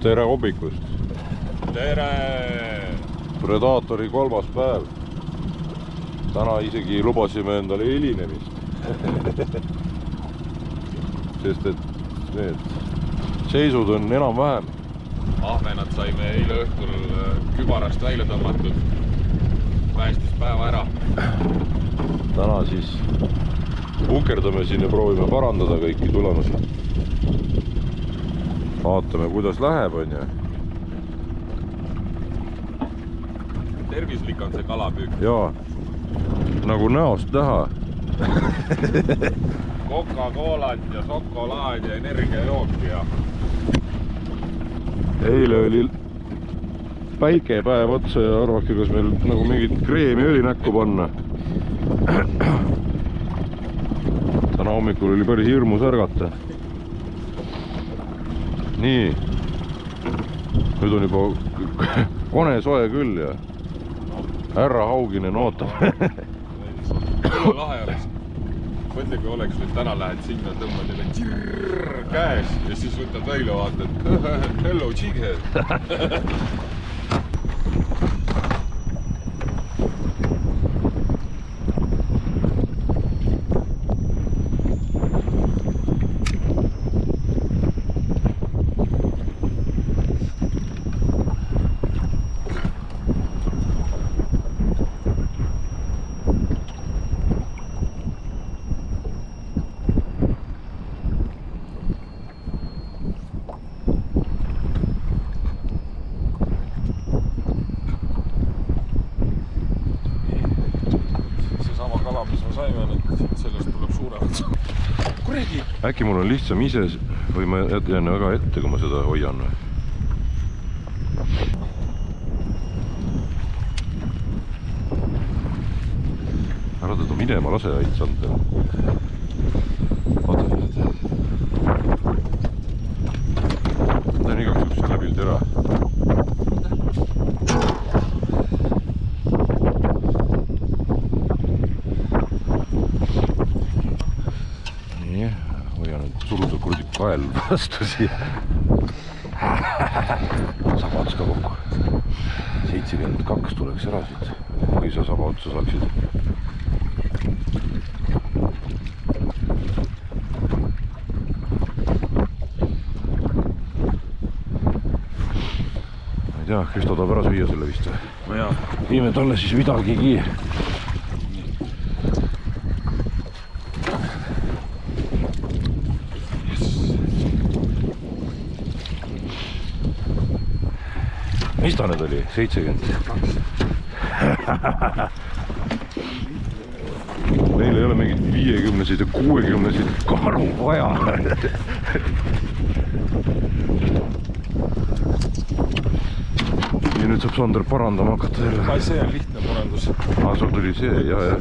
tere hommikust! Tere! Predaatori 3. päev. Täna isegi lubasime endale helinemist. Sest et need seisud on enam-vähem. Ahvenad saime eile õhtul kübarast välja tõmmatud. Päästis päeva ära. Täna siis punkerdame siin ja proovime parandada kõiki tulemusi. Vaatame, kuidas läheb, on ju. Tervislik on see kalapüük. Jaa, nagu näost näha. Coca-Colat ja šokolaad ja energiajooki ja... Eile oli päike päev otsa ja arvake, kas meil nagu mingit kreemi õli näkku panna. Täna hommikul oli päris hirmus ärgata. Nii. Nüüd on juba kone soe küll ja härra Hauginen ootab. Lahe oleks. Mõtle, kui oleks nüüd täna lähed sinna, tõmbad jälle tširr käes ja siis võtad välja vaatad. Hello, jighead! Äkki mul on lihtsam ise või ma jään väga ette, kui ma seda hoian või? Ära teda minema lase aits anda. Vaata seda. Teen igaks juks selle pildi ära. Suruda kurdi kael vastu siia. Saba ots ka kokku. 72 tuleks ära siit, kui sa saba otsa saaksid. Ma ei tea, Kristo tahab ära süüa selle vist või? Viime talle siis midagigi. Mis ta nüüd oli? 72. Meil ei ole mingit 50-sid ja 60-sid karu vaja. Ja nüüd saab Sander parandama hakata jälle. Ai, see on lihtne parandus. Sul tuli see, jah.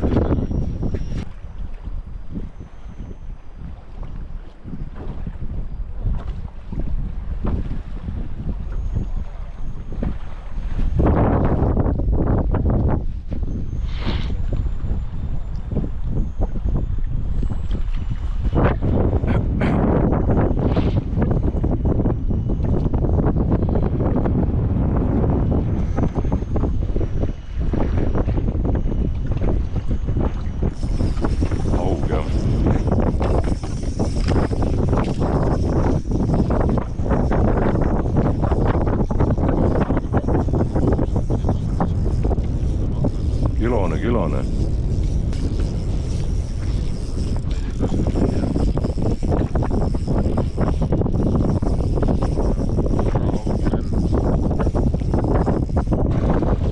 Kilone.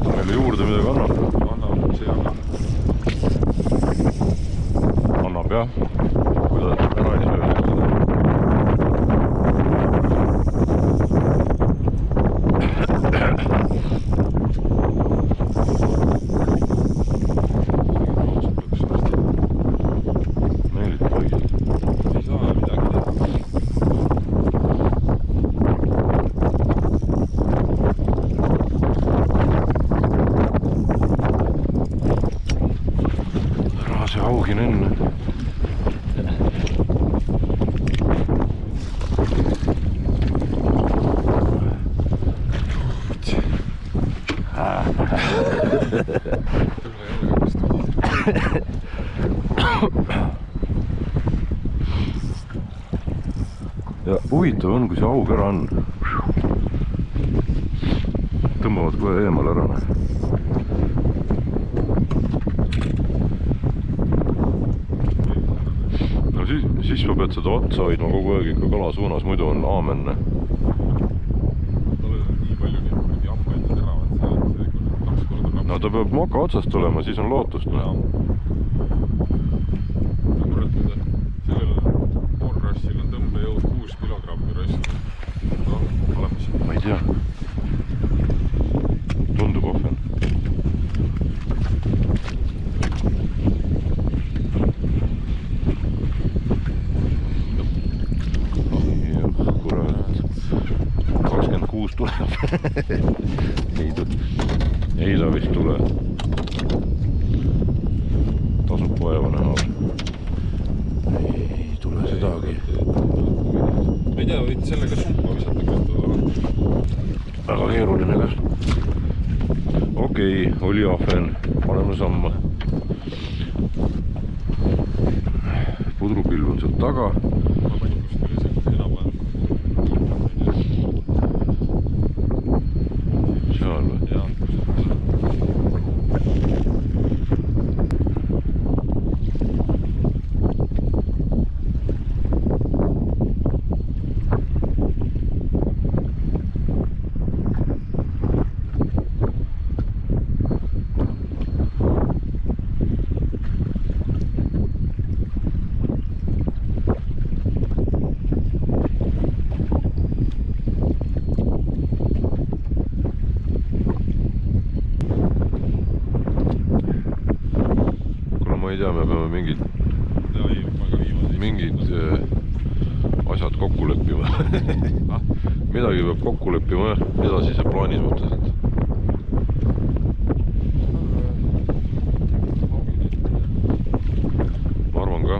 Meile juurde midagi annab? Annab, see annab. Annab jah, kui ta ära ei söö seda. ja huvitav on, kui see aug ära on. Tõmbavad kohe eemal ära. No siis ma pead seda otsa hoidma kogu aeg ikka kala suunas, muidu on aamenne. Nii palju neid ambaid teravad seal, et see 2 korda rapib. No ta peab moka otsast tulema, siis on lootust. Kurat, sellel poolrassil on tõmbejõud 6 kilogrammi rassil. No, oleme siin. Ma ei tea. Tundub ohven. Kurat. 26 tuleb. Ei ta vist tule. Tasub vaeva näha. Ei tule sedagi. Ma ei tea, võid sellega suppa visata kõhtuda. Väga keeruline ka. Okei, oli ahven. Paneme samma. Pudrupilv on sealt taga. Ma panin kuskile sealt enam-vähem. Seal või? Jah. Ma ei tea, me peame mingid asjad kokku leppima. Midagi peab kokku leppima edasise plaani suhtes. Ma arvan ka.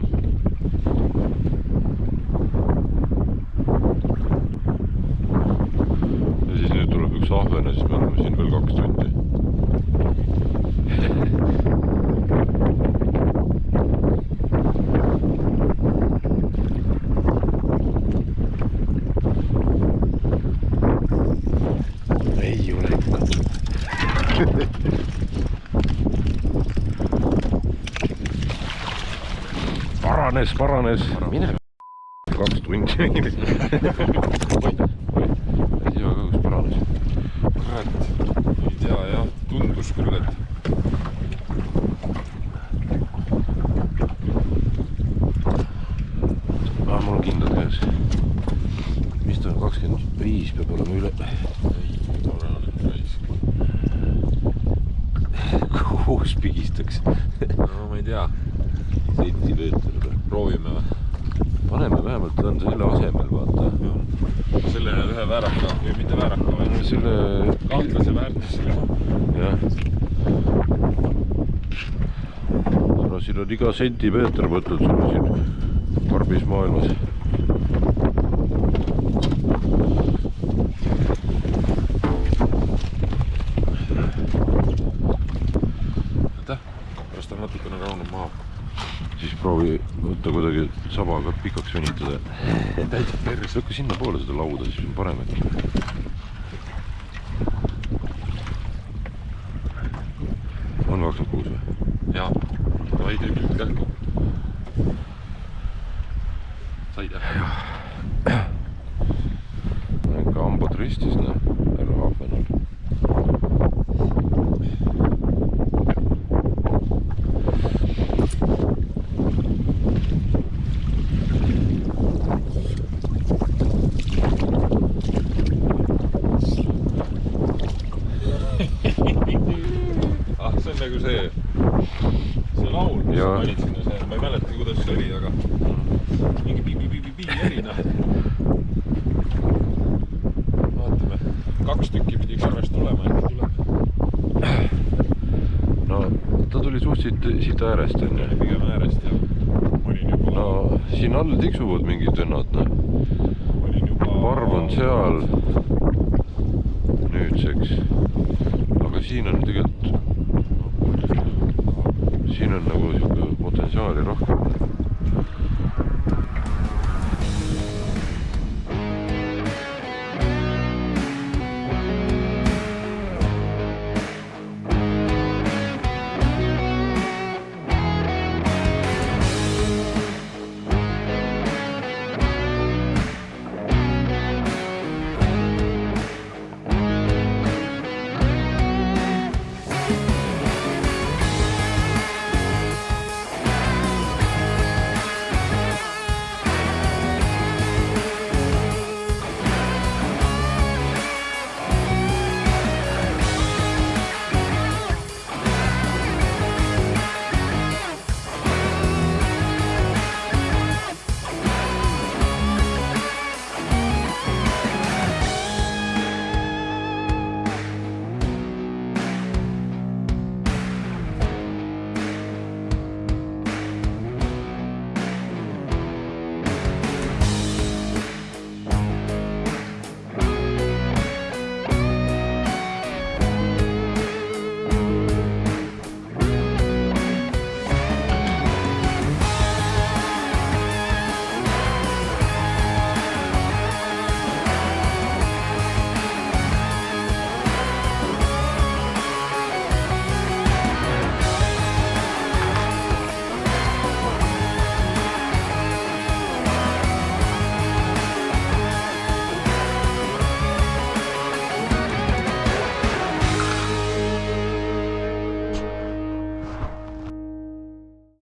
Ja siis nüüd tuleb üks ahven ja siis me oleme siin veel 2 tundi. Ei ole ikka. Paranes. Mine 2 tundi. Ei tea ka, kus paranes. Kurat, ei tea jah, tundus küll, et mul on kindlad käes. Mis ta on, 25 peab olema üle. Kuus pigistaks. no ma ei tea. Sentimeeter. Proovime või? Paneme vähemalt, ta on selle asemel, vaata. Selle ühe vääraka või mitte vääraka või? Selle kahtlase väärtusele. jah. No siin on iga sentimeeter võtnud sulle siin karbis maailmas. Pärast on natukene rahunub maha. Siis proovi võtta kuidagi sabaga pikaks venitada. Täitsa perse. Lükka sinna poole seda lauda, siis on parem. On 26 või? Jaa. No ei tee nüüd kähku. Said jah? Ikka hambad ristis, noh. Härra ahvenal. See on nagu see laul, mis sa panid sinna, ma ei mäleta, kuidas see oli, aga mingi pi erina. Vaatame, 2 tükki pidiks arvest tulema, äkki tuleb. No ta tuli suht siit äärest, on ju. Pigem äärest ja olin juba... No siin all tiksuvad mingid vennad, noh. Olin juba... Varv on seal nüüdseks. Aga siin on tegelikult siin on nagu sihuke potentsiaali rohkem.